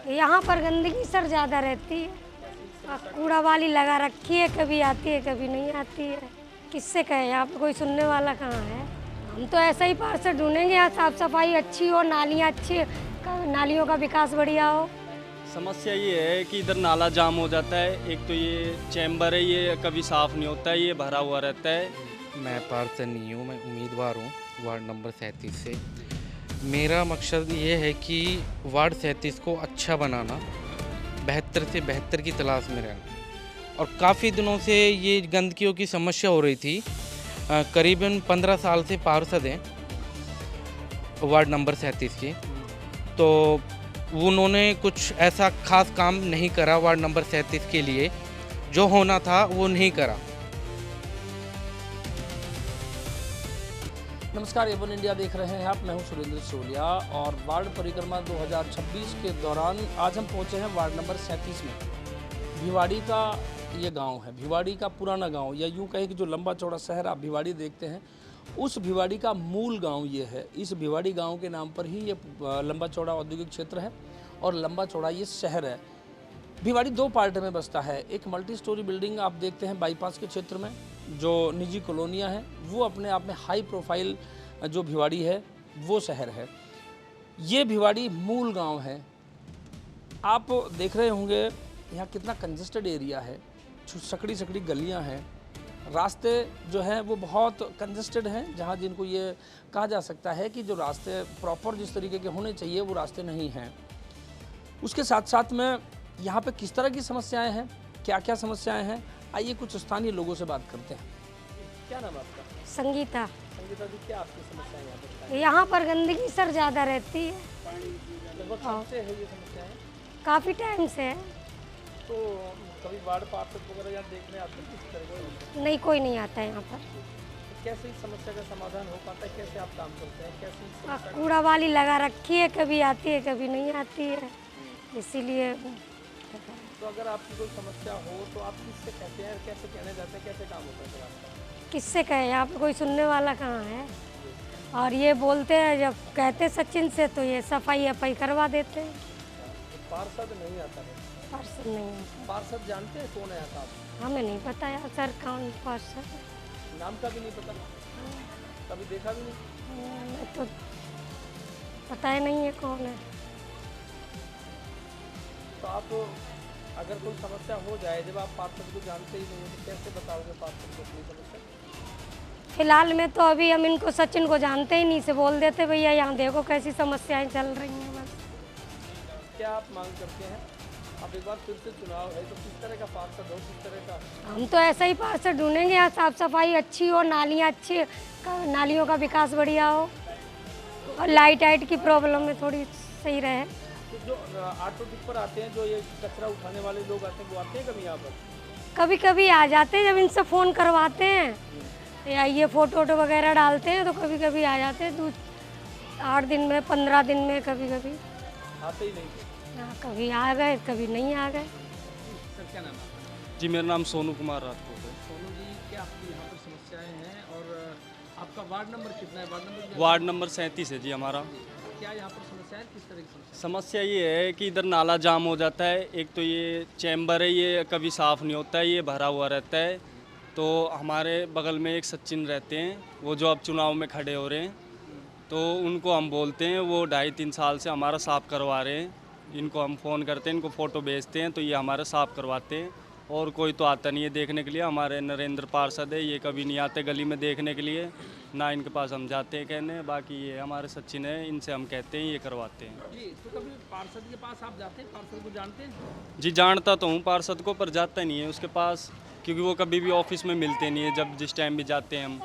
यहाँ पर गंदगी सर ज़्यादा रहती है और कूड़ा वाली लगा रखी है, कभी आती है कभी नहीं आती है। किससे कहे, यहाँ पे कोई सुनने वाला कहाँ है। हम तो ऐसा ही पार्षद ढूंढेंगे यहाँ साफ सफाई अच्छी हो, नालियाँ अच्छी, नालियों का विकास बढ़िया हो। समस्या ये है कि इधर नाला जाम हो जाता है। एक तो ये चैम्बर है, ये कभी साफ़ नहीं होता है, ये भरा हुआ रहता है। मैं पार्षद नहीं हूँ, मैं उम्मीदवार हूँ वार्ड नंबर 37 से। मेरा मकसद ये है कि वार्ड 37 को अच्छा बनाना, बेहतर से बेहतर की तलाश में रहना। और काफ़ी दिनों से ये गंदगियों की समस्या हो रही थी। करीबन 15 साल से पार्षद हैं वार्ड नंबर 37 की। तो उन्होंने कुछ ऐसा खास काम नहीं करा वार्ड नंबर 37 के लिए, जो होना था वो नहीं करा। नमस्कार, एवन इंडिया देख रहे हैं आप। मैं हूं सुरेंद्र सोलिया और वार्ड परिक्रमा 2026 के दौरान आज हम पहुंचे हैं वार्ड नंबर 37 में। भिवाड़ी का ये गांव है, भिवाड़ी का पुराना गांव, या यूं कहें कि जो लंबा चौड़ा शहर आप भिवाड़ी देखते हैं, उस भिवाड़ी का मूल गांव ये है। इस भिवाड़ी गांव के नाम पर ही ये लंबा चौड़ा औद्योगिक क्षेत्र है और लंबा चौड़ा ये शहर है। भिवाड़ी दो पार्ट में बसता है। एक मल्टी स्टोरी बिल्डिंग आप देखते हैं बाईपास के क्षेत्र में, जो निजी कॉलोनियाँ हैं, वो अपने आप में हाई प्रोफाइल जो भिवाड़ी है वो शहर है। ये भिवाड़ी मूल गांव है। आप देख रहे होंगे यहाँ कितना कंजेस्टेड एरिया है, सकड़ी सकड़ी गलियाँ हैं, रास्ते जो हैं वो बहुत कंजेस्टेड हैं, जहाँ जिनको ये कहा जा सकता है कि जो रास्ते प्रॉपर जिस तरीके के होने चाहिए वो रास्ते नहीं हैं। उसके साथ साथ में यहाँ पे किस तरह की समस्याएं हैं, क्या क्या समस्याएं हैं, आइए कुछ स्थानीय लोगों से बात करते हैं। क्या नाम है आपका? संगीता। संगीता जी, क्या आपकी समस्याएं यहाँ पे? यहाँ पर गंदगी सर ज़्यादा रहती है। लगभग कब से है ये समस्याएं? काफ़ी टाइम से है। तो कभी वार्ड पार्षद वगैरह यहाँ देखने आते हैं किस तरह का? नहीं, कोई नहीं आता है यहाँ पर। कैसे इस समस्या का समाधान हो पाता है, कैसे आप काम करते हैं, कैसे इस समस्या का- कूड़ा वाली लगा रखी है, कभी आती है कभी नहीं आती है, इसीलिए। तो अगर आपकी कोई समस्या हो तो आप किससे कहते हैं, कैसे कहने जाते हैं, कैसे काम होता है फिर आपका? किससे कहे, यहाँ पे कोई सुनने वाला कहाँ है। और ये बोलते हैं, जब कहते सचिन से तो ये सफाई अफाई करवा देते हैं। तो पार्षद नहीं आता है। पार्षद नहीं आता। पार्षद जानते हैं कौन है आता आप? हमें नहीं पता यार सर कौन पार्षद है। नाम का भी नहीं पता, कभी देखा भी नहीं? मैं तो पता ही नहीं है कौन है। तो आप अगर कोई समस्या हो जाए, जब आप पार्षद को जानते ही नहीं हो, तो कैसे बताओगे पार्षद को अपनी समस्या? फिलहाल में तो अभी हम इनको सचिन को जानते ही नहीं, से बोल देते भैया यहाँ देखो कैसी समस्याएं चल रही हैं बस। क्या आप मांग करते हैं? अब एक बार फिर से चुनाव है, तो किस तरह का पार्षद हो, किस तरह का? हम तो ऐसा ही पार्षद ढूंढेंगे यहाँ साफ सफाई अच्छी हो, नालियाँ अच्छी, नालियों का विकास बढ़िया हो और लाइट वाइट की प्रॉब्लम में थोड़ी सही रहे। तो जो ऑटो टिप्पर आते हैं, जो ये कचरा उठाने वाले लोग आते हैं, वो आते हैं कभी यहाँ पर? कभी कभी आ जाते हैं, जब इनसे फ़ोन करवाते हैं या ये फ़ोटो वोटो वगैरह डालते हैं तो कभी कभी आ जाते हैं। 8 दिन में, 15 दिन में कभी कभी आते ही नहीं थे। हाँ, कभी आ गए कभी नहीं आ गए। सर, क्या नाम है आपका? जी, मेरा नाम सोनू कुमार राजपूत है। सोनू जी, क्या आपकी यहाँ पर समस्याएं हैं और आपका वार्ड नंबर कितना है? वार्ड नंबर 37 है जी हमारा। क्या यहाँ पर समस्या है, किस तरह की समस्या? समस्या ये है कि इधर नाला जाम हो जाता है। एक तो ये चैम्बर है, ये कभी साफ़ नहीं होता है, ये भरा हुआ रहता है। तो हमारे बगल में एक सचिन रहते हैं, वो जो अब चुनाव में खड़े हो रहे हैं, तो उनको हम बोलते हैं, वो 2.5-3 साल से हमारा साफ़ करवा रहे हैं। इनको हम फ़ोन करते हैं, इनको फ़ोटो भेजते हैं, तो ये हमारा साफ़ करवाते हैं। और कोई तो आता नहीं है देखने के लिए। हमारे नरेंद्र पार्षद है, ये कभी नहीं आते गली में देखने के लिए, ना इनके पास हम जाते हैं कहने। बाकी ये हमारे सचिन है, इनसे हम कहते हैं, ये करवाते हैं। जी, तो कभी पार्षद के पास आप जाते हैं, पार्षद को जानते हैं? जी, जानता तो हूँ पार्षद को, पर जाता नहीं है उसके पास, क्योंकि वो कभी भी ऑफिस में मिलते नहीं है जब जिस टाइम भी जाते हैं हम।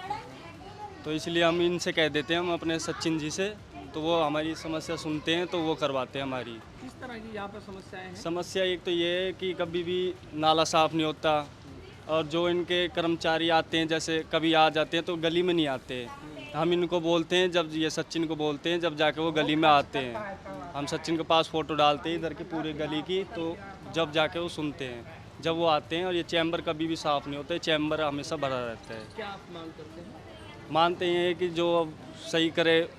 तो इसलिए हम इनसे कह देते हैं, हम अपने सचिन जी से, तो वो हमारी समस्या सुनते हैं, तो वो करवाते हैं हमारी। किस तरह की यहाँ पर समस्याएं हैं? समस्या एक तो ये है कि कभी भी नाला साफ़ नहीं होता, और जो इनके कर्मचारी आते हैं, जैसे कभी आ जाते हैं तो गली में नहीं आते। हम इनको बोलते हैं, जब ये सचिन को बोलते हैं, जब जाके वो गली में आते हैं, हम सचिन के पास फ़ोटो डालते हैं इधर की पूरी गली की, तो जब जाके वो सुनते हैं, जब वो आते हैं। और ये चैम्बर कभी भी साफ़ नहीं होता है, चैम्बर हमेशा भरा रहता है। क्या आप मांग करते हैं? मानते हैं कि जो अब सही करे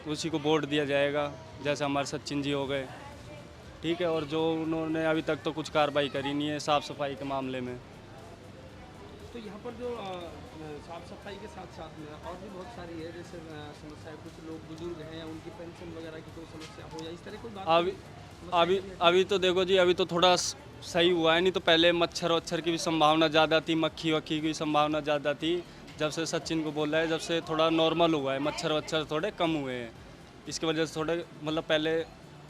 उसी को वोट दिया जाएगा, जैसे हमारे सचिन जी हो गए। ठीक है, और जो उन्होंने अभी तक तो कुछ कार्रवाई करी नहीं है साफ़ सफाई के मामले में। तो यहाँ पर जो साफ सफाई के साथ साथ में और भी बहुत सारी है, जैसे समस्याएं, कुछ लोग बुजुर्ग हैं या उनकी पेंशन वगैरह की कोई समस्या हो या इस तरह कोई बात अभी अभी अभी तो देखो जी, अभी तो थोड़ा सही हुआ है, नहीं तो पहले मच्छर वच्छर की भी संभावना ज़्यादा थी, मक्खी वक्खी की भी संभावना ज़्यादा थी। जब से सचिन को बोला है, जब से थोड़ा नॉर्मल हुआ है, मच्छर वच्छर थोड़े कम हुए हैं। इसकी वजह से थोड़े मतलब पहले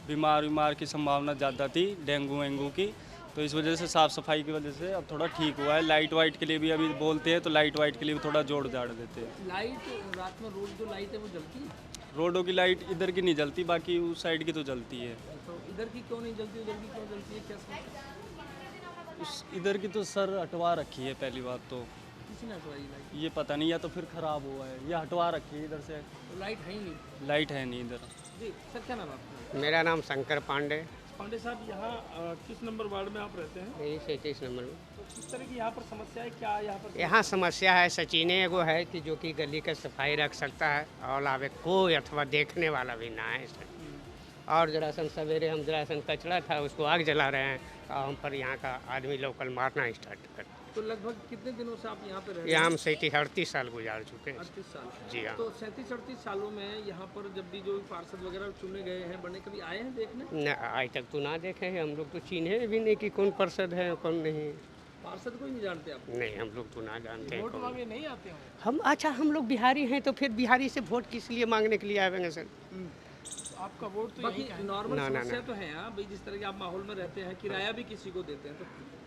बीमार की संभावना ज़्यादा थी, डेंगू वेंगू की, तो इस वजह से साफ़ सफाई की वजह से अब थोड़ा ठीक हुआ है। लाइट वाइट के लिए भी अभी बोलते हैं, तो लाइट वाइट के लिए भी थोड़ा जोड़ जाड़ देते हैं। लाइट रात में रोड जो लाइट है वो जलती है, रोडों की लाइट इधर की नहीं जलती, बाकी उस साइड की तो जलती है। तो इधर की क्यों नहीं जलती, उधर की क्यों जलती है, क्या समस्या? उस इधर की तो सर हटवा रखी है, पहली बात तो किसी ने हटवाई लाइट? ये पता नहीं, या तो फिर ख़राब हुआ है, या हटवा रखी है इधर से, तो लाइट है ही नहीं। लाइट है नहीं इधर। जी सर, क्या नाम है आपका? मेरा नाम शंकर पांडे, पांडे साहब, यहाँ किस नंबर वार्ड में आप रहते हैं? यही 37 नंबर में। तो किस तरह की यहाँ पर समस्या है, क्या यहाँ पर? यहाँ समस्या है, सचिने एगो है कि जो कि गली का सफाई रख सकता है और आवे कोई अथवा देखने वाला भी ना है सर। और जरासन सवेरे हम जरासन कचरा था उसको आग जला रहे हैं और हम पर यहाँ का आदमी लोकल मारना स्टार्ट कर। तो लगभग कितने दिनों से आप यहाँ पे रह रहे हैं? यहाँ हम 37-38 साल गुजार चुके हैं। 38 साल। जी हाँ। तो 37-38 सालों में यहाँ पर जब भी जो पार्षद वगैरह चुने गए हैं, बने, कभी आए हैं देखने? न आज तक तो ना देखे हैं, हम लोग तो चिन्हे भी नहीं कि कौन पार्षद है कौन नहीं। पार्षद को ही नहीं जानते आप? नहीं, हम लोग तो ना जानते हैं वोट कौन। मांगे नहीं आते हो? हम अच्छा, हम लोग बिहारी हैं तो फिर बिहारी से वोट किस लिए मांगने के लिए आएंगे सर? आपका वोट तो बाकी नॉर्मल ना, ना, समस्या ना। तो है। हाँ भाई, जिस तरह के आप माहौल में रहते हैं, किराया भी किसी को देते हैं, तो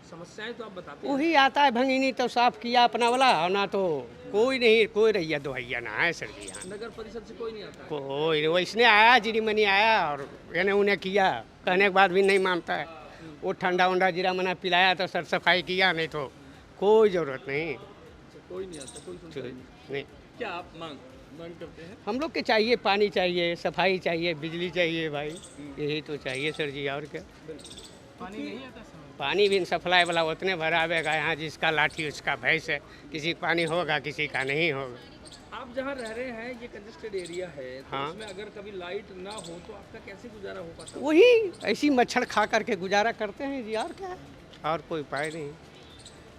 समस्याएं तो आप बताते हैं। वही आता है भंगिनी तो साफ किया अपना वाला, और ना तो कोई नहीं, कोई रैया दोहैया ना है सर जी यहाँ। नगर परिषद से कोई नहीं आता है? कोई वैसने आया, जिरी मनी आया और इन्हें उन्हें किया, कहने के बाद भी नहीं मानता है। वो ठंडा उंडा जीरा मना पिलाया तो सर सफाई किया, नहीं तो कोई ज़रूरत नहीं। अच्छा, कोई नहीं आता, कोई सुनता ही नहीं। नहीं, क्या आप मांग करते हैं? हम लोग के चाहिए पानी चाहिए, सफाई चाहिए, बिजली चाहिए भाई, यही तो चाहिए सर जी, और क्या। पानी नहीं आता समय? पानी भी सप्लाई वाला उतने भरावेगा, यहाँ जिसका लाठी उसका भैंस है, किसी का पानी होगा किसी का नहीं होगा। आप जहाँ रह रहे हैं ये कंजेस्टेड एरिया है, तो हाँ। इसमें अगर कभी लाइट ना हो तो आपका कैसे गुजारा हो पाता है? वही ऐसी मच्छर खा करके गुजारा करते हैं जी, और क्या है, और कोई उपाय नहीं,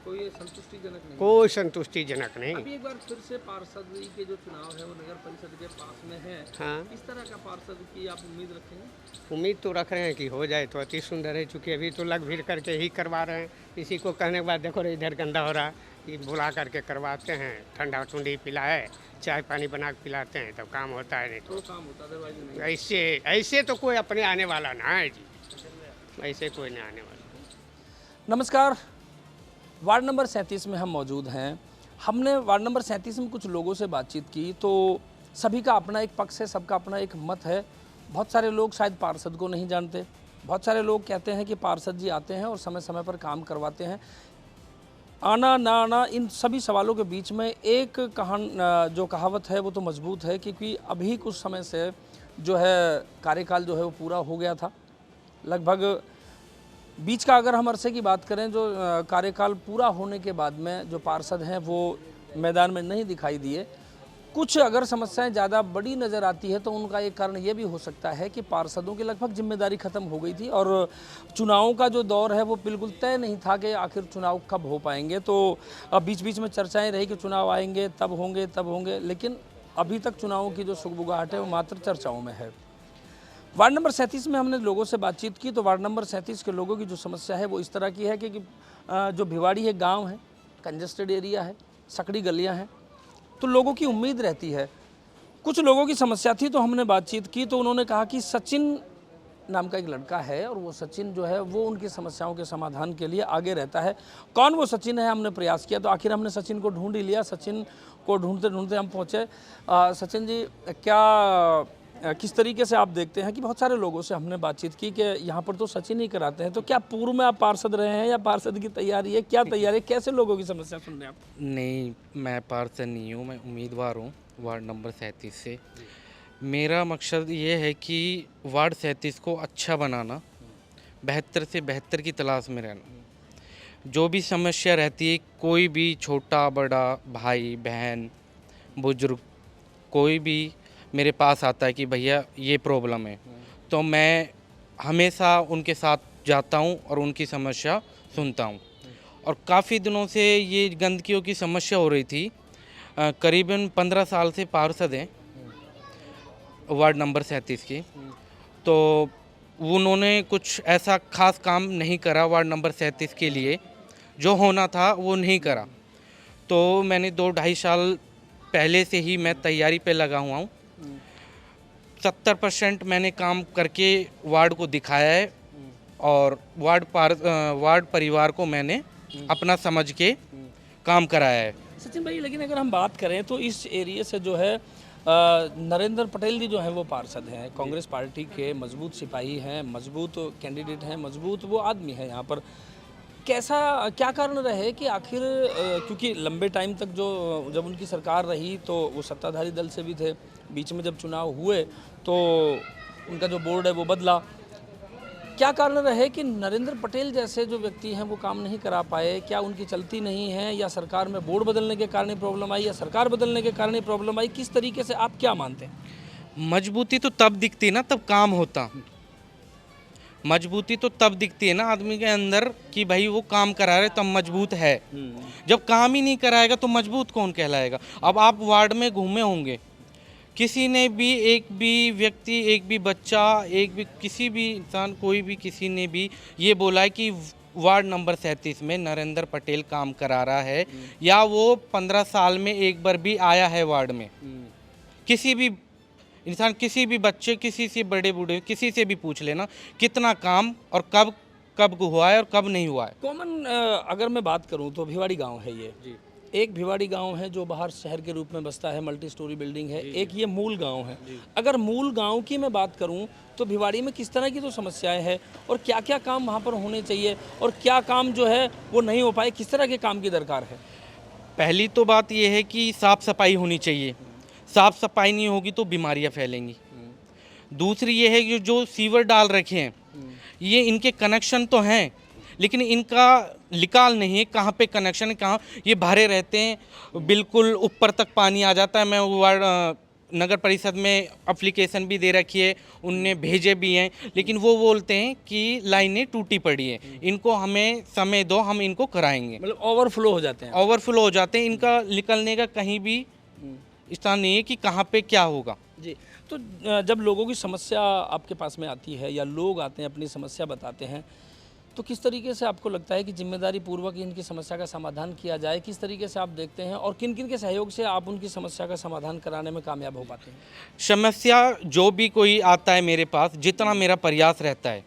कोई संतुष्टिजनक नहीं? कोई संतुष्टिजनक नहीं। अभी एक बार फिर से पार्षद के जो चुनाव है वो नगर परिषद के पास में है, हाँ, किस तरह का पार्षद की आप उम्मीद रखेंगे? उम्मीद तो रख रहे हैं कि हो जाए तो अति सुंदर है, चूँकि अभी तो लग भीड़ करके ही करवा रहे हैं। किसी को कहने के बाद देखो रे इधर गंदा हो रहा है, कि बुला करके करवाते हैं, ठंडा ठंडी पिलाए, चाय पानी बना के पिलाते हैं, तब काम होता है, नहीं तो काम होता है, अदरवाइज नहीं। तो ऐसे ऐसे तो कोई अपने आने वाला ना है जी, ऐसे कोई नहीं आने वाला। नमस्कार, वार्ड नंबर 37 में हम मौजूद हैं। हमने वार्ड नंबर 37 में कुछ लोगों से बातचीत की, तो सभी का अपना एक पक्ष है, सबका अपना एक मत है। बहुत सारे लोग शायद पार्षद को नहीं जानते, बहुत सारे लोग कहते हैं कि पार्षद जी आते हैं और समय समय पर काम करवाते हैं। आना ना आना, इन सभी सवालों के बीच में एक जो कहावत है वो तो मजबूत है, क्योंकि अभी कुछ समय से जो है कार्यकाल जो है वो पूरा हो गया था। लगभग बीच का अगर हम अरसे की बात करें, जो कार्यकाल पूरा होने के बाद में जो पार्षद हैं वो मैदान में नहीं दिखाई दिए। कुछ अगर समस्याएं ज़्यादा बड़ी नज़र आती है तो उनका एक कारण ये भी हो सकता है कि पार्षदों की लगभग जिम्मेदारी ख़त्म हो गई थी और चुनावों का जो दौर है वो बिल्कुल तय नहीं था कि आखिर चुनाव कब हो पाएंगे। तो अब बीच बीच में चर्चाएं रही कि चुनाव आएंगे तब होंगे, लेकिन अभी तक चुनावों की जो सुगबुगाहट है वो मात्र चर्चाओं में है। वार्ड नंबर 37 में हमने लोगों से बातचीत की, तो वार्ड नंबर 37 के लोगों की जो समस्या है वो इस तरह की है कि जो भिवाड़ी है गांव है, कंजेस्टेड एरिया है, सकड़ी गलियां हैं, तो लोगों की उम्मीद रहती है। कुछ लोगों की समस्या थी तो हमने बातचीत की, तो उन्होंने कहा कि सचिन नाम का एक लड़का है और वो सचिन जो है वो उनकी समस्याओं के समाधान के लिए आगे रहता है। कौन वो सचिन है हमने प्रयास किया, तो आखिर हमने सचिन को ढूंढ ही लिया। सचिन को ढूंढते ढूंढते हम पहुँचे। सचिन जी, किस तरीके से आप देखते हैं कि बहुत सारे लोगों से हमने बातचीत की कि यहाँ पर तो सचिन ही कराते हैं, तो क्या पूर्व में आप पार्षद रहे हैं या पार्षद की तैयारी है, क्या तैयारी है, कैसे लोगों की समस्या सुन रहे हैं आप? नहीं, मैं पार्षद नहीं हूँ, मैं उम्मीदवार हूँ वार्ड नंबर 37 से। मेरा मकसद ये है कि वार्ड 37 को अच्छा बनाना, बेहतर से बेहतर की तलाश में रहना। जो भी समस्या रहती है, कोई भी छोटा बड़ा भाई बहन बुजुर्ग कोई भी मेरे पास आता है कि भैया ये प्रॉब्लम है, तो मैं हमेशा उनके साथ जाता हूँ और उनकी समस्या सुनता हूँ। और काफ़ी दिनों से ये गंदगियों की समस्या हो रही थी। करीबन 15 साल से पार्षद हैं वार्ड नंबर 37 की। तो उन्होंने कुछ ऐसा खास काम नहीं करा वार्ड नंबर 37 के लिए, जो होना था वो नहीं करा। तो मैंने 2-2.5 साल पहले से ही मैं तैयारी पे लगा हुआ हूँ। 70% मैंने काम करके वार्ड को दिखाया है और वार्ड परिवार को मैंने अपना समझ के काम कराया है। सचिन भाई, लेकिन अगर हम बात करें तो इस एरिया से जो है नरेंद्र पटेल जी जो हैं वो पार्षद हैं, कांग्रेस पार्टी के मजबूत सिपाही हैं, मजबूत कैंडिडेट हैं, मजबूत वो आदमी है यहाँ पर। क्या कारण रहे कि आखिर क्योंकि लंबे टाइम तक जब उनकी सरकार रही तो वो सत्ताधारी दल से भी थे, बीच में जब चुनाव हुए तो उनका जो बोर्ड है वो बदला। क्या कारण रहे कि नरेंद्र पटेल जैसे जो व्यक्ति हैं वो काम नहीं करा पाए? क्या उनकी चलती नहीं है, या सरकार में बोर्ड बदलने के कारण ही प्रॉब्लम आई, या सरकार बदलने के कारण ही प्रॉब्लम आई? किस तरीके से आप क्या मानते हैं? मजबूती तो तब दिखती ना तब काम होता। मजबूती तो तब दिखती है ना आदमी के अंदर कि भाई वो काम करा रहे तब मजबूत है। जब काम ही नहीं कराएगा तो मजबूत कौन कहलाएगा? अब आप वार्ड में घूमे होंगे, किसी ने भी एक भी व्यक्ति, एक भी बच्चा, एक भी किसी भी इंसान, कोई भी किसी ने भी ये बोला है कि वार्ड नंबर 37 में नरेंद्र पटेल काम करा रहा है, या वो 15 साल में एक बार भी आया है वार्ड में? किसी भी इंसान, किसी भी बच्चे, किसी से बड़े बूढ़े, किसी से भी पूछ लेना कितना काम और कब कब हुआ है और कब नहीं हुआ है। कॉमन अगर मैं बात करूं तो भिवाड़ी गांव है ये जी। एक भिवाड़ी गांव है जो बाहर शहर के रूप में बसता है, मल्टी स्टोरी बिल्डिंग है। एक ये मूल गांव है। अगर मूल गांव की मैं बात करूं तो भिवाड़ी में किस तरह की तो समस्याएं हैं और क्या क्या काम वहां पर होने चाहिए और क्या काम जो है वो नहीं हो पाए, किस तरह के काम की दरकार है? पहली तो बात यह है कि साफ़ सफाई होनी चाहिए। साफ़ सफाई नहीं होगी तो बीमारियां फैलेंगी। दूसरी ये है कि जो सीवर डाल रखे हैं, ये इनके कनेक्शन तो हैं लेकिन इनका निकाल नहीं है, कहाँ पे कनेक्शन है, कहाँ ये भरे रहते हैं, बिल्कुल ऊपर तक पानी आ जाता है। मैं वार्ड नगर परिषद में एप्लीकेशन भी दे रखी है, उनने भेजे भी हैं, लेकिन वो बोलते हैं कि लाइनें टूटी पड़ी हैं, इनको हमें समय दो, हम इनको कराएंगे। मतलब ओवरफ्लो हो जाते हैं। ओवरफ्लो हो जाते हैं, इनका निकलने का कहीं भी स्थान नहीं है कि कहाँ पे क्या होगा। जी, तो जब लोगों की समस्या आपके पास में आती है या लोग आते हैं अपनी समस्या बताते हैं, तो किस तरीके से आपको लगता है कि जिम्मेदारी पूर्वक इनकी समस्या का समाधान किया जाए? किस तरीके से आप देखते हैं और किन किन के सहयोग से आप उनकी समस्या का समाधान कराने में कामयाब हो पाते हैं? समस्या जो भी कोई आता है मेरे पास, जितना मेरा प्रयास रहता है,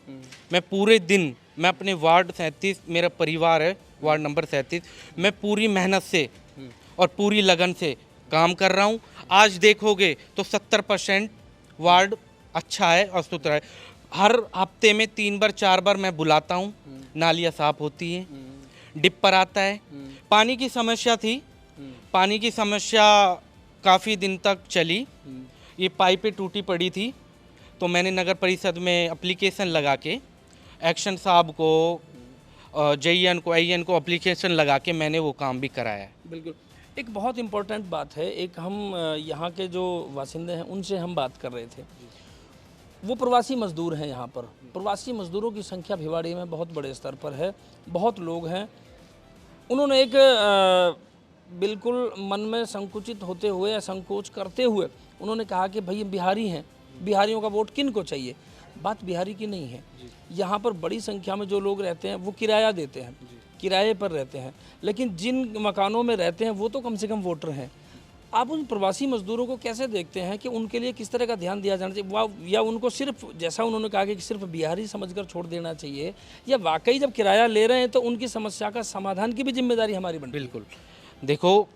मैं पूरे दिन, मैं अपने वार्ड 37, मेरा परिवार है वार्ड नंबर 37, मैं पूरी मेहनत से और पूरी लगन से काम कर रहा हूँ। आज देखोगे तो 70% वार्ड अच्छा है और सुथरा है। हर हफ्ते में 3 बार 4 बार मैं बुलाता हूँ, नालियाँ साफ होती हैं, डिप्पर आता है। पानी की समस्या थी, पानी की समस्या काफ़ी दिन तक चली, ये पाइपें टूटी पड़ी थी, तो मैंने नगर परिषद में एप्लीकेशन लगा के एक्शन साहब को, JN को, AN को एप्लीकेशन लगा के मैंने वो काम भी कराया है। बिल्कुल, एक बहुत इम्पोर्टेंट बात है, एक हम यहाँ के जो वासिंदे हैं उनसे हम बात कर रहे थे, वो प्रवासी मज़दूर हैं। यहाँ पर प्रवासी मज़दूरों की संख्या भिवाड़ी में बहुत बड़े स्तर पर है, बहुत लोग हैं। उन्होंने एक बिल्कुल मन में संकुचित होते हुए या संकोच करते हुए उन्होंने कहा कि भाई बिहारी हैं, बिहारियों का वोट किन को चाहिए? बात बिहारी की नहीं है। यहाँ पर बड़ी संख्या में जो लोग रहते हैं वो किराया देते हैं, किराए पर रहते हैं, लेकिन जिन मकानों में रहते हैं वो तो कम से कम वोटर हैं। आप उन प्रवासी मजदूरों को कैसे देखते हैं कि उनके लिए किस तरह का ध्यान दिया जाना चाहिए, या उनको सिर्फ जैसा उन्होंने कहा कि सिर्फ बिहारी समझकर छोड़ देना चाहिए, या वाकई जब किराया ले रहे हैं तो उनकी समस्या का समाधान की भी जिम्मेदारी हमारी बनती है? बिल्कुल, देखो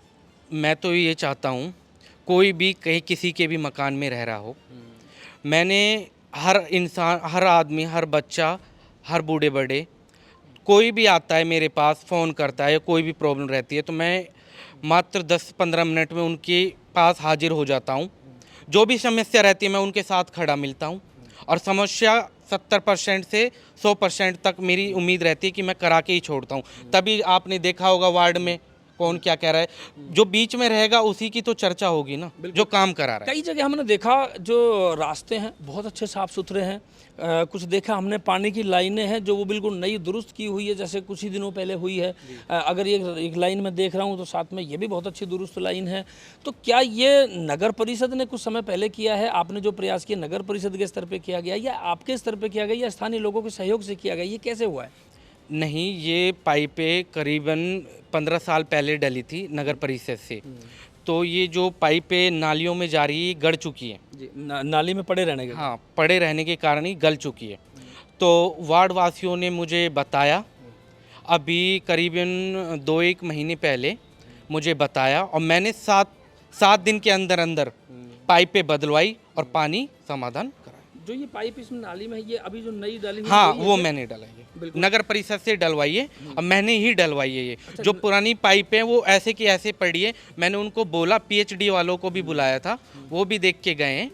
मैं तो ये चाहता हूँ कोई भी कहीं किसी के भी मकान में रह रहा हो, मैंने हर इंसान, हर आदमी, हर बच्चा, हर बूढ़े बड़े, कोई भी आता है मेरे पास, फ़ोन करता है, कोई भी प्रॉब्लम रहती है तो मैं मात्र 10-15 मिनट में उनके पास हाजिर हो जाता हूँ। जो भी समस्या रहती है मैं उनके साथ खड़ा मिलता हूँ और समस्या 70% से 100% तक मेरी उम्मीद रहती है कि मैं करा के ही छोड़ता हूँ। तभी आपने देखा होगा वार्ड में कौन क्या कह रहा है, जो बीच में रहेगा उसी की तो चर्चा होगी ना, जो काम करा रहा है। कई जगह हमने देखा जो रास्ते हैं बहुत अच्छे साफ़ सुथरे हैं, कुछ देखा हमने, पानी की लाइनें हैं जो वो बिल्कुल नई दुरुस्त की हुई है, जैसे कुछ ही दिनों पहले हुई है। अगर ये एक लाइन में देख रहा हूँ तो साथ में ये भी बहुत अच्छी दुरुस्त लाइन है। तो क्या ये नगर परिषद ने कुछ समय पहले किया है, आपने जो प्रयास किया नगर परिषद के स्तर पे किया गया या आपके स्तर पे किया गया या स्थानीय लोगों के सहयोग से किया गया, ये कैसे हुआ है? नहीं, ये पाइपें करीबन 15 साल पहले डली थी नगर परिषद से। तो ये जो पाइपें नालियों में जा रही है गड़ चुकी है जी, नाली में पड़े रहने के। हाँ, पड़े रहने के कारण ही गल चुकी है। तो वार्ड वासियों ने मुझे बताया, अभी करीबन 2-1 महीने पहले मुझे बताया, और मैंने 7 दिन के अंदर अंदर पाइपें बदलवाई और पानी समाधान कराया। जो ये पाइप इसमें नाली में है, ये अभी जो नई डाली हुई हाँ, है, वो मैंने डलाई है, नगर परिषद से डलवाई है और मैंने ही डलवाई है। ये जो पुरानी पाइप है वो ऐसे की ऐसे पड़ी है। मैंने उनको बोला, पीएचडी वालों को भी बुलाया था, वो भी देख के गए हैं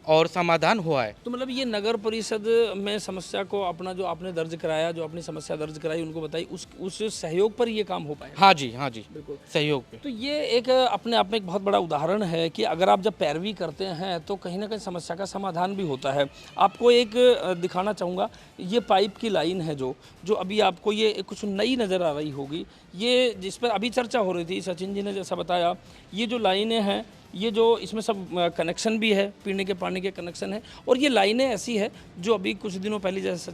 और समाधान हुआ है। तो मतलब ये नगर परिषद में समस्या को अपना जो आपने दर्ज कराया, जो अपनी समस्या दर्ज कराई, उनको बताई, उस सहयोग पर ये काम हो पाया। हाँ जी, हाँ जी, बिल्कुल सहयोग पे। तो ये एक अपने आप में एक बहुत बड़ा उदाहरण है कि अगर आप जब पैरवी करते हैं तो कहीं ना कहीं समस्या का समाधान भी होता है। आपको एक दिखाना चाहूँगा, ये पाइप की लाइन है जो अभी आपको ये कुछ नई नज़र आ रही होगी, ये जिस पर अभी चर्चा हो रही थी, सचिन जी ने जैसा बताया, ये जो लाइनें हैं, ये जो इसमें सब कनेक्शन भी है, पीने के पानी के कनेक्शन है, और ये लाइनें ऐसी है जो अभी कुछ दिनों पहले, जैसे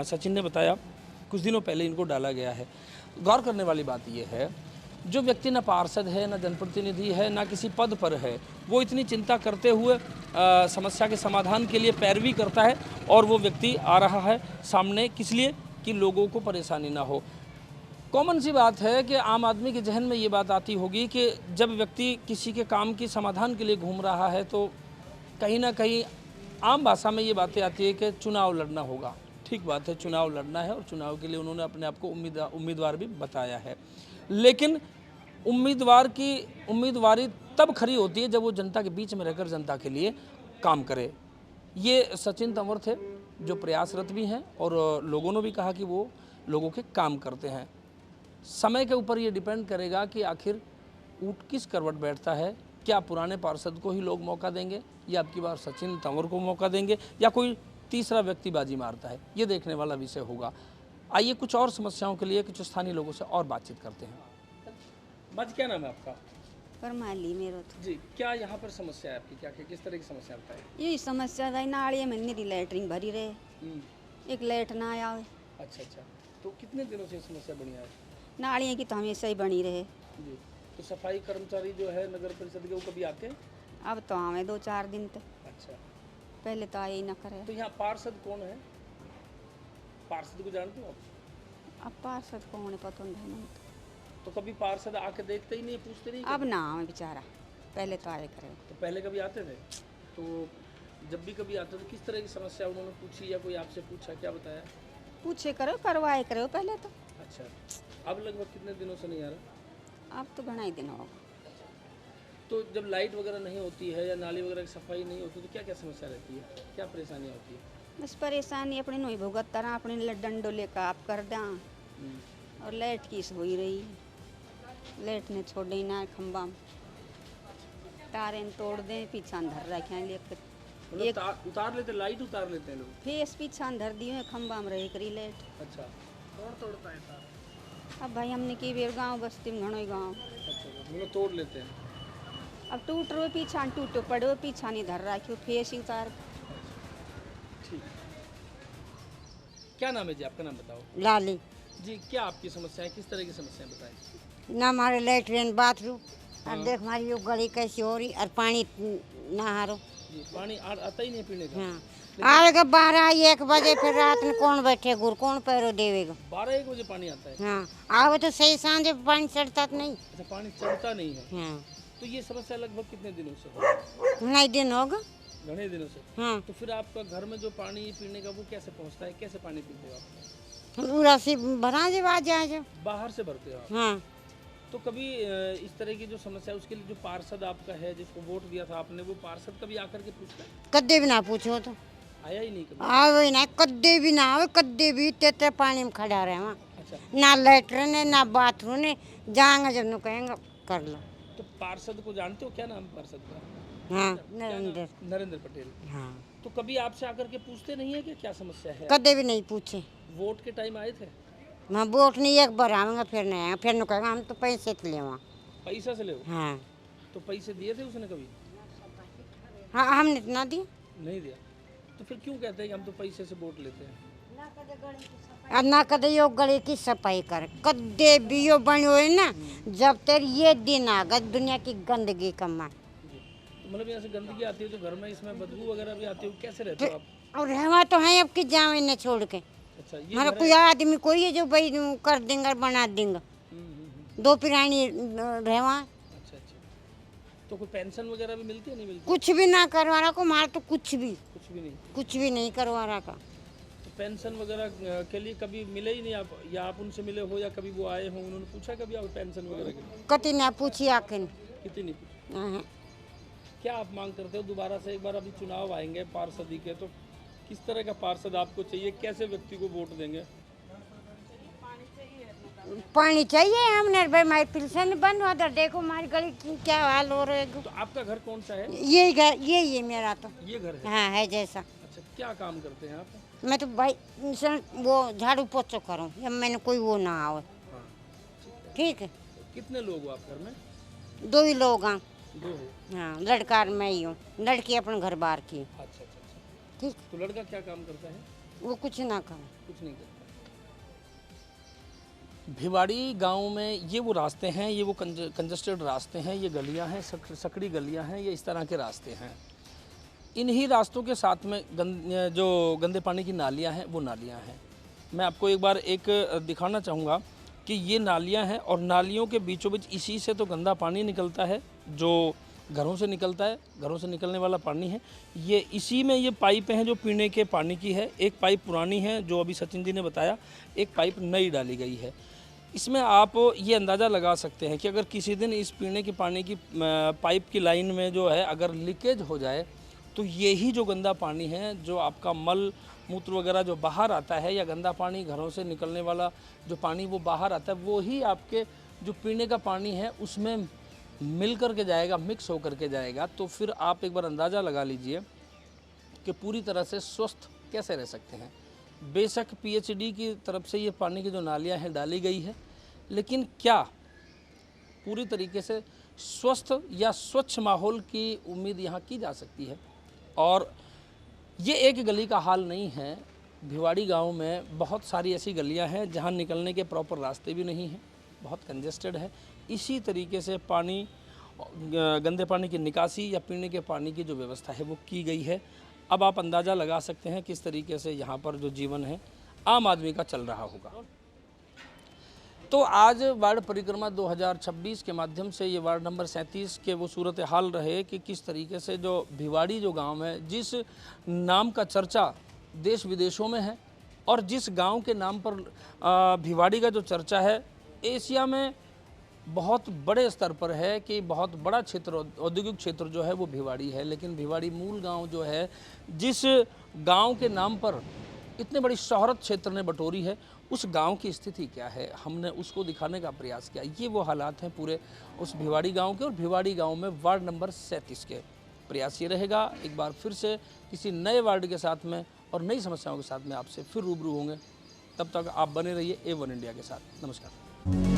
सचिन ने बताया, कुछ दिनों पहले इनको डाला गया है। गौर करने वाली बात ये है, जो व्यक्ति ना पार्षद है, ना जनप्रतिनिधि है, ना किसी पद पर है, वो इतनी चिंता करते हुए समस्या के समाधान के लिए पैरवी करता है, और वो व्यक्ति आ रहा है सामने किस लिए, कि लोगों को परेशानी ना हो। कॉमन सी बात है कि आम आदमी के जहन में ये बात आती होगी कि जब व्यक्ति किसी के काम की समाधान के लिए घूम रहा है तो कहीं ना कहीं आम भाषा में ये बातें आती है कि चुनाव लड़ना होगा। ठीक बात है, चुनाव लड़ना है और चुनाव के लिए उन्होंने अपने आप को उम्मीदवार भी बताया है, लेकिन उम्मीदवार की उम्मीदवारी तब खरी होती है जब वो जनता के बीच में रहकर जनता के लिए काम करे। ये सचिन तंवर थे जो प्रयासरत भी हैं और लोगों ने भी कहा कि वो लोगों के काम करते हैं। समय के ऊपर ये डिपेंड करेगा कि आखिर ऊँट किस करवट बैठता है, क्या पुराने पार्षद को ही लोग मौका देंगे या अब की बार सचिन तंवर को मौका देंगे या कोई तीसरा व्यक्ति बाजी मारता है, ये देखने वाला विषय होगा। आइए कुछ और समस्याओं के लिए कुछ स्थानीय लोगों से और बातचीत करते हैं। बात, क्या नाम है आपका? परमाली मेरो तो जी, क्या यहाँ पर समस्या है आपकी, क्या किस तरह की समस्या बताए? यही समस्या है, नाली में निरी लैटरिन भरी रहे, एक लाइट ना आवे। अच्छा, तो कितने दिनों से समस्या बनी है? नालियाँ की तो हमेशा ही बनी रहे जी, तो सफाई कर्मचारी जो है नगर परिषद के, वो कभी आते हैं? अब तो आवे 2-4 दिन तक, अच्छा, पहले तो आए ही ना करे। तो यहाँ पार्षद कौन है? पार्षद को जानते हो आप? अब पार्षद कौन है पता नहीं, तो कभी पार्षद आके देखते ही नहीं, पूछते नहीं? अब ना आवे बेचारा, पहले तो आए करे। तो पहले कभी आते थे? तो जब भी कभी आते तो किस तरह की समस्या उन्होंने पूछी या कोई आपसे पूछा, क्या बताया? पूछे करो, करवाए करो पहले तो। अच्छा, अब लगभग कितने दिनों से नहीं आ रहा? अब तो घना ही दिन होगा। तो जब लाइट वगैरह नहीं होती है या नाली वगैरह की सफाई नहीं होती तो क्या क्या समस्या रहती है, क्या परेशानियाँ होती है? बस परेशानी अपने नोई भुगत तरह अपने डंडो लेकर आप कर दें, और लाइट की हो ही रही है, लाइट ने छोड़े ना खंबा में, तारे तोड़ दें, पीछा धर रखे लेकर मतलब उतार लेते, लाइट उतार लेते हैं लोग? फेस पीछा धर दिए खंबा में रही करी लाइट। अच्छा, कौन तोड़ता है तार? अब भाई हमने की बेर गाँव बस्ती में घणो गाँव, अच्छा, मतलब तोड़ लेते हैं। अब टूट रहे पीछा टूटो पड़ो पीछा नहीं धर रखियो, फेस ही उतार। ठीक, क्या नाम है जी आपका? नाम बताओ। लाली जी, क्या आपकी समस्या है, किस तरह की समस्या बताएं? ना हमारे लेटरिन बाथरूम, और देख हमारी ये गली कैसी हो रही, और पानी ना हारो। जी, पानी आता ही नहीं पीने का? हाँ, आएगा 12-1 बजे, फिर रात में कौन बैठे गुर, कौन पैरो देवेगा? 12-1 बजे पानी आता है? हाँ, आवे तो सही, सांझे पानी चढ़ता तो नहीं। अच्छा, पानी चढ़ता नहीं है? हाँ, तो ये समस्या लगभग कितने दिनों से हो? नहीं दिन होगा। घने दिनों से? हाँ, तो फिर आपका घर में जो पानी पीने का वो कैसे पहुंचता है, कैसे पानी पीते हो आप? पूरा सी भरा जे आ जाए। बाहर से भरते हो आप? हाँ, तो कभी इस तरह की जो समस्या है उसके लिए जो पार्षद आपका है, जिसको वोट दिया था आपने, वो पार्षद कभी आकर के पूछता है? कद्दे भी ना पूछो तो आया ही नहीं कभी? आवे ना, कद्दे भी ना आवे, कद्दे भी तेते पानी में खड़ा रहे वहाँ। अच्छा, ना लेटरिन है ना बाथरूम है, जाएंगे जब नु कहेंगे कर लो। तो पार्षद को जानते हो, क्या नाम है पार्षद का? हाँ, नरेंद्र। नरेंद्र पटेल। हाँ, तो कभी आपसे आकर के पूछते नहीं है कि क्या समस्या है? कदे भी नहीं पूछे। वोट के टाइम आए थे? मैं वोट नहीं एक बार आऊँगा फिर नहीं आएंगे, फिर नहीं कहेगा हम तो पैसे तो ले वहाँ। पैसा से ले? हाँ तो पैसे दिए थे उसने कभी? हाँ हमने इतना दिया। नहीं दिया। तो फिर क्यों कहते हैं कि हम तो पैसे से वोट लेते हैं? और ना कदे यो गली की सफाई कर, कदे भी यो बनी हुई ना, जब तक ये दिन आ गए दुनिया की गंदगी कमा। तो मतलब यहाँ से गंदगी आती है तो घर में इसमें बदबू वगैरह भी आती है, कैसे रहते हो आप? और रहवा तो है अब की जावे ने छोड़ के। अच्छा, ये हमारा घर कोई आदमी कोई है जो भाई कर देंगे बना देंगे। दो पिरानी रहवा। अच्छा अच्छा। तो कोई पेंशन वगैरह भी मिलती है, नहीं मिलती? कुछ भी ना करवा रहा को मार तो कुछ भी नहीं करवा रहा का। तो पेंशन वगैरह के लिए कभी मिले ही नहीं आप, या आप उनसे मिले हो या कभी वो आए हो, उन्होंने पूछा कभी आप पेंशन वगैरह के लिए? कति ना पूछी आखिर। कितनी नहीं पूछी? क्या आप मांग करते हो दोबारा से? एक बार अभी चुनाव आएंगे पार्षदी के, तो किस तरह का पार्षद आपको चाहिए, कैसे व्यक्ति को वोट देंगे? पानी चाहिए हमने भाई, हमारी पेंशन बंद हुआ था, देखो हमारी गली की क्या हाल हो रहा है। तो आपका घर कौन सा है? यही घर, यही है मेरा तो। ये घर है? हाँ है जैसा। अच्छा, क्या काम करते हैं आप? मैं तो भाई वो झाड़ू पोछा करूँ या मैंने कोई वो ना आवे। ठीक है। कितने लोग हो आप घर में? 2 ही लोग हैं। 2 हो? हाँ लड़का और मैं ही हूँ, लड़की अपने घर बाहर की। अच्छा अच्छा अच्छा। ठीक। तो लड़का क्या काम करता है? वो कुछ ना करे। कुछ नहीं करता। भिवाड़ी गांव में ये वो रास्ते हैं, ये वो कंजस्टेड रास्ते हैं, ये गलियां हैं, सकड़ी गलियां हैं, ये इस तरह के रास्ते हैं। इन्हीं रास्तों के साथ में जो गंदे पानी की नालियां हैं वो नालियां हैं। मैं आपको एक बार एक दिखाना चाहूँगा कि ये नालियां हैं और नालियों के बीचों बीच इसी से तो गंदा पानी निकलता है जो घरों से निकलता है, घरों से निकलने वाला पानी है। ये इसी में ये पाइप हैं जो पीने के पानी की है। एक पाइप पुरानी है जो अभी सचिन जी ने बताया, एक पाइप नई डाली गई है। इसमें आप ये अंदाज़ा लगा सकते हैं कि अगर किसी दिन इस पीने के पानी की पाइप की लाइन में जो है अगर लीकेज हो जाए तो यही जो गंदा पानी है, जो आपका मल मूत्र वगैरह जो बाहर आता है या गंदा पानी घरों से निकलने वाला जो पानी वो बाहर आता है, वो ही आपके जो पीने का पानी है उसमें मिल कर के जाएगा, मिक्स होकर के जाएगा। तो फिर आप एक बार अंदाज़ा लगा लीजिए कि पूरी तरह से स्वस्थ कैसे रह सकते हैं। बेशक पीएचडी की तरफ से ये पानी की जो नालियाँ हैं डाली गई है, लेकिन क्या पूरी तरीके से स्वस्थ या स्वच्छ माहौल की उम्मीद यहाँ की जा सकती है? और ये एक गली का हाल नहीं है। भिवाड़ी गांव में बहुत सारी ऐसी गलियां हैं जहां निकलने के प्रॉपर रास्ते भी नहीं हैं, बहुत कंजेस्टेड है। इसी तरीके से पानी, गंदे पानी की निकासी या पीने के पानी की जो व्यवस्था है वो की गई है। अब आप अंदाज़ा लगा सकते हैं किस तरीके से यहाँ पर जो जीवन है आम आदमी का चल रहा होगा। तो आज वार्ड परिक्रमा 2026 के माध्यम से ये वार्ड नंबर 37 के वो सूरत हाल रहे कि किस तरीके से जो भिवाड़ी जो गांव है, जिस नाम का चर्चा देश विदेशों में है और जिस गांव के नाम पर भिवाड़ी का जो चर्चा है एशिया में बहुत बड़े स्तर पर है कि बहुत बड़ा क्षेत्र, औद्योगिक क्षेत्र जो है वो भिवाड़ी है। लेकिन भिवाड़ी मूल गांव जो है, जिस गांव के नाम पर इतने बड़ी शोहरत क्षेत्र ने बटोरी है, उस गांव की स्थिति क्या है, हमने उसको दिखाने का प्रयास किया। ये वो हालात हैं पूरे उस भिवाड़ी गांव के। और भिवाड़ी गांव में वार्ड नंबर 37 के प्रयास ये रहेगा, एक बार फिर से किसी नए वार्ड के साथ में और नई समस्याओं के साथ में आपसे फिर रूबरू होंगे। तब तक आप बने रहिए A1 इंडिया के साथ। नमस्कार।